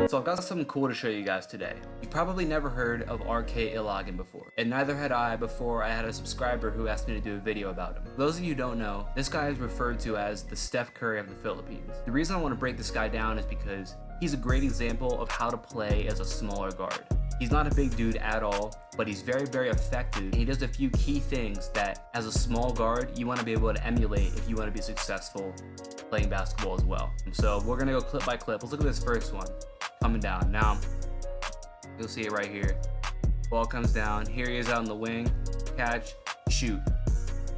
So I've got something cool to show you guys today. You've probably never heard of RK Ilagen before, and neither had I before I had a subscriber who asked me to do a video about him. For those of you who don't know, this guy is referred to as the Steph Curry of the Philippines. The reason I want to break this guy down is because he's a great example of how to play as a smaller guard. He's not a big dude at all, but he's very, very effective. And he does a few key things that, as a small guard, you want to be able to emulate if you want to be successful playing basketball as well. So we're gonna go clip by clip. Let's look at this first one. Coming down. Now, you'll see it right here. Ball comes down. Here he is out in the wing. Catch, shoot.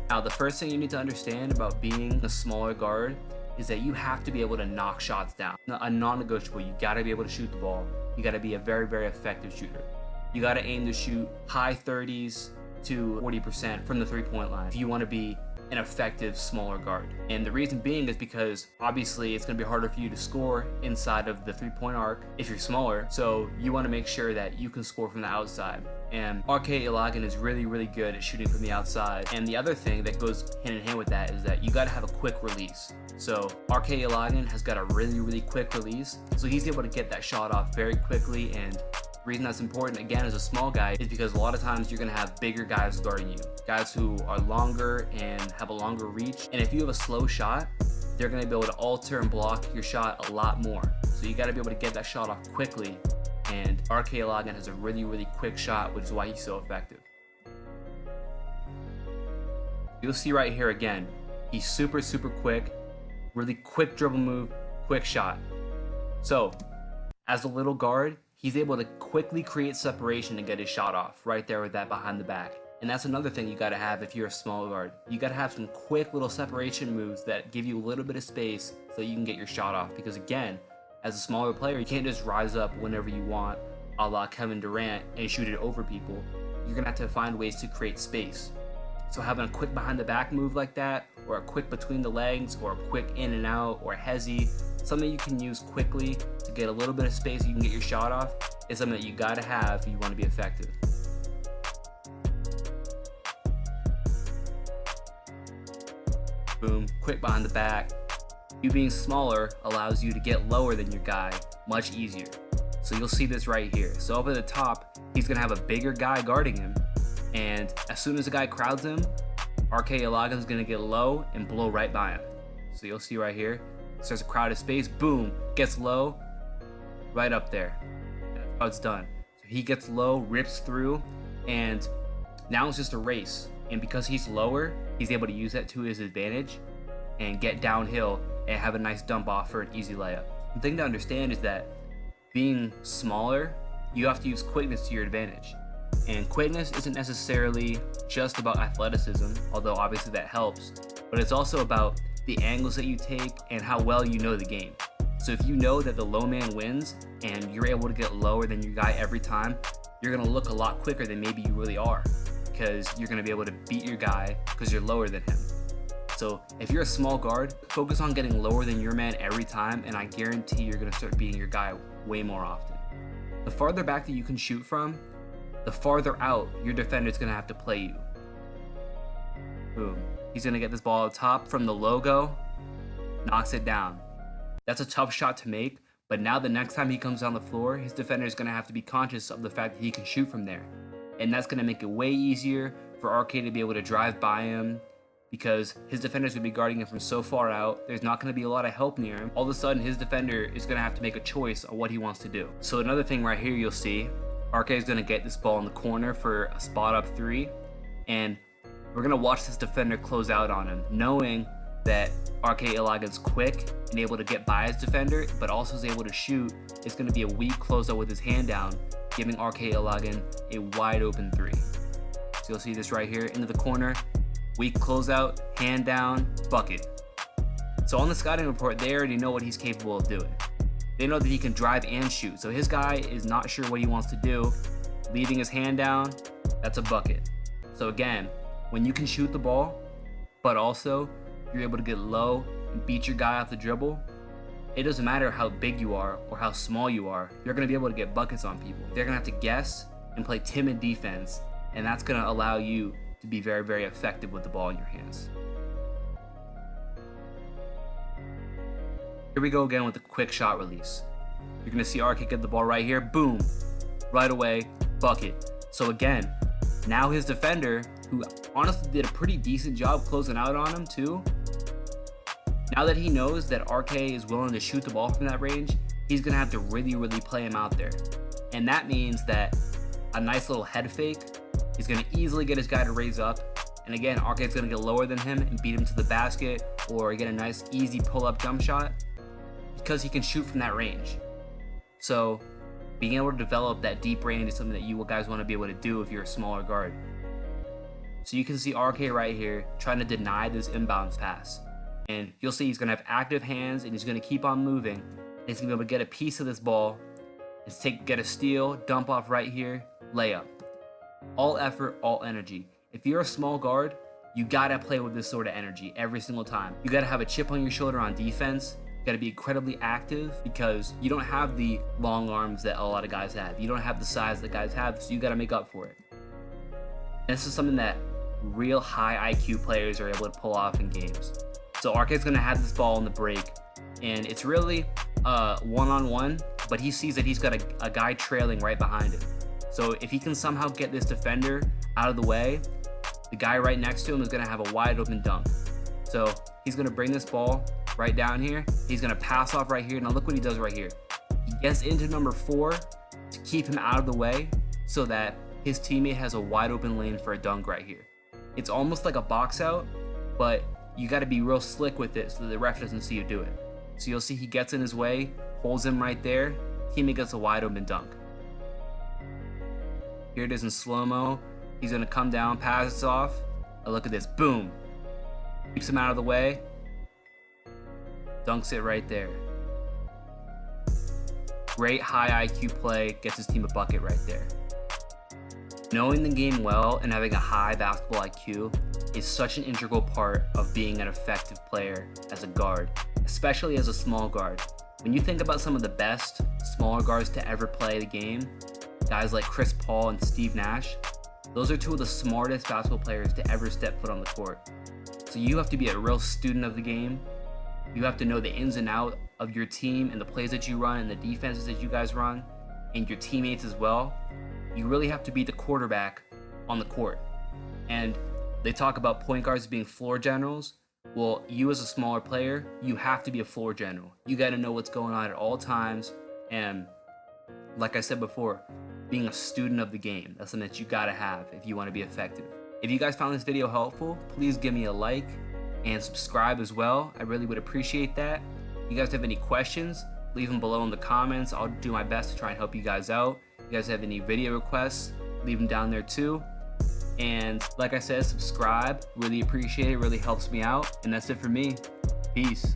Now, the first thing you need to understand about being a smaller guard is that you have to be able to knock shots down. A non-negotiable. You got to be able to shoot the ball. You got to be a very, very effective shooter. You got to aim to shoot high 30s to 40% from the three-point line if you want to be an effective smaller guard. And the reason being is because obviously it's going to be harder for you to score inside of the three-point arc if you're smaller, so you want to make sure that you can score from the outside. And RK Ilagen is really, really good at shooting from the outside. And the other thing that goes hand in hand with that is that you got to have a quick release. So RK Ilagen has got a really, really quick release, so he's able to get that shot off very quickly. And the reason that's important, again, as a small guy, is because a lot of times you're going to have bigger guys guarding you. Guys who are longer and have a longer reach. And if you have a slow shot, they're going to be able to alter and block your shot a lot more. So you got to be able to get that shot off quickly. And RK Ilagen has a really, really quick shot, which is why he's so effective. You'll see right here again, he's super, super quick. Really quick dribble move, quick shot. So, as a little guard, he's able to quickly create separation and get his shot off right there with that behind the back. And that's another thing you gotta have if you're a small guard. You gotta have some quick little separation moves that give you a little bit of space so you can get your shot off. Because again, as a smaller player, you can't just rise up whenever you want, a la Kevin Durant, and shoot it over people. You're gonna have to find ways to create space. So having a quick behind the back move like that, or a quick between the legs, or a quick in and out, or a hezzy, something you can use quickly to get a little bit of space so you can get your shot off, is something that you gotta have if you wanna be effective. Boom, quick behind the back. You being smaller allows you to get lower than your guy much easier. So you'll see this right here. So up at the top, he's gonna have a bigger guy guarding him, and as soon as the guy crowds him, RK Ilagen is gonna get low and blow right by him. So you'll see right here, starts to crowd his space, boom, gets low, right up there. That's how it's done. So he gets low, rips through, and now it's just a race. And because he's lower, he's able to use that to his advantage and get downhill and have a nice dump off for an easy layup. The thing to understand is that being smaller, you have to use quickness to your advantage. And quickness isn't necessarily just about athleticism, although obviously that helps, but it's also about the angles that you take and how well you know the game. So if you know that the low man wins and you're able to get lower than your guy every time, you're gonna look a lot quicker than maybe you really are, because you're gonna be able to beat your guy because you're lower than him. So if you're a small guard, focus on getting lower than your man every time, and I guarantee you're gonna start beating your guy way more often. The farther back that you can shoot from, the farther out your defender's gonna have to play you. Boom. He's gonna get this ball up top from the logo, knocks it down. That's a tough shot to make, but now the next time he comes down the floor, his defender's gonna have to be conscious of the fact that he can shoot from there. And that's gonna make it way easier for RK to be able to drive by him, because his defenders would be guarding him from so far out. There's not gonna be a lot of help near him. All of a sudden, his defender is gonna have to make a choice on what he wants to do. So another thing right here you'll see, RK is gonna get this ball in the corner for a spot up three, and we're gonna watch this defender close out on him, knowing that RK Ilagen's quick and able to get by his defender, but also is able to shoot. It's gonna be a weak closeout with his hand down, giving RK Ilagen a wide open three. So you'll see this right here, into the corner, weak closeout, hand down, bucket. So on the scouting report, they already know what he's capable of doing. They know that he can drive and shoot. So his guy is not sure what he wants to do. Leaving his hand down, that's a bucket. So again, when you can shoot the ball, but also you're able to get low and beat your guy off the dribble, it doesn't matter how big you are or how small you are, you're gonna be able to get buckets on people. They're gonna have to guess and play timid defense, and that's gonna allow you to be very, very effective with the ball in your hands. Here we go again with the quick shot release. You're gonna see RK get the ball right here, boom, right away, bucket. So again, now his defender, who honestly did a pretty decent job closing out on him too, now that he knows that RK is willing to shoot the ball from that range, he's gonna have to really play him out there. And that means that a nice little head fake is gonna easily get his guy to raise up. And again, RK is gonna get lower than him and beat him to the basket, or get a nice easy pull-up jump shot because he can shoot from that range. So being able to develop that deep range is something that you guys want to be able to do if you're a smaller guard. So you can see RK right here trying to deny this inbounds pass. And you'll see he's going to have active hands and he's going to keep on moving. And he's going to be able to get a piece of this ball and get a steal, dump off right here, layup. All effort, all energy. If you're a small guard, you got to play with this sort of energy every single time. You got to have a chip on your shoulder on defense. You got to be incredibly active because you don't have the long arms that a lot of guys have. You don't have the size that guys have, so you got to make up for it. And this is something that real high IQ players are able to pull off in games. So RK is going to have this ball in the break, and it's really one-on-one, but he sees that he's got a guy trailing right behind him. So if he can somehow get this defender out of the way, the guy right next to him is going to have a wide open dunk. So he's going to bring this ball right down here. He's going to pass off right here. Now look what he does right here. He gets into number 4 to keep him out of the way so that his teammate has a wide open lane for a dunk right here. It's almost like a box out, but you got to be real slick with it so that the ref doesn't see you do it. So you'll see he gets in his way, holds him right there. Teammate gets a wide open dunk. Here it is in slow-mo. He's going to come down, pass it off. Now look at this, boom. Keeps him out of the way. Dunks it right there. Great high IQ play, gets his team a bucket right there. Knowing the game well and having a high basketball IQ is such an integral part of being an effective player as a guard, especially as a small guard. When you think about some of the best smaller guards to ever play the game, guys like Chris Paul and Steve Nash, those are two of the smartest basketball players to ever step foot on the court. So you have to be a real student of the game. You have to know the ins and outs of your team and the plays that you run and the defenses that you guys run and your teammates as well. You really have to be the quarterback on the court. And they talk about point guards being floor generals. Well, you as a smaller player, you have to be a floor general. You got to know what's going on at all times. And like I said before, being a student of the game, that's something that you got to have if you want to be effective. If you guys found this video helpful, please give me a like and subscribe as well. I really would appreciate that. If you guys have any questions, leave them below in the comments. I'll do my best to try and help you guys out. If you guys have any video requests, leave them down there too. And like I said, subscribe. Really appreciate it. Really helps me out. And that's it for me. Peace.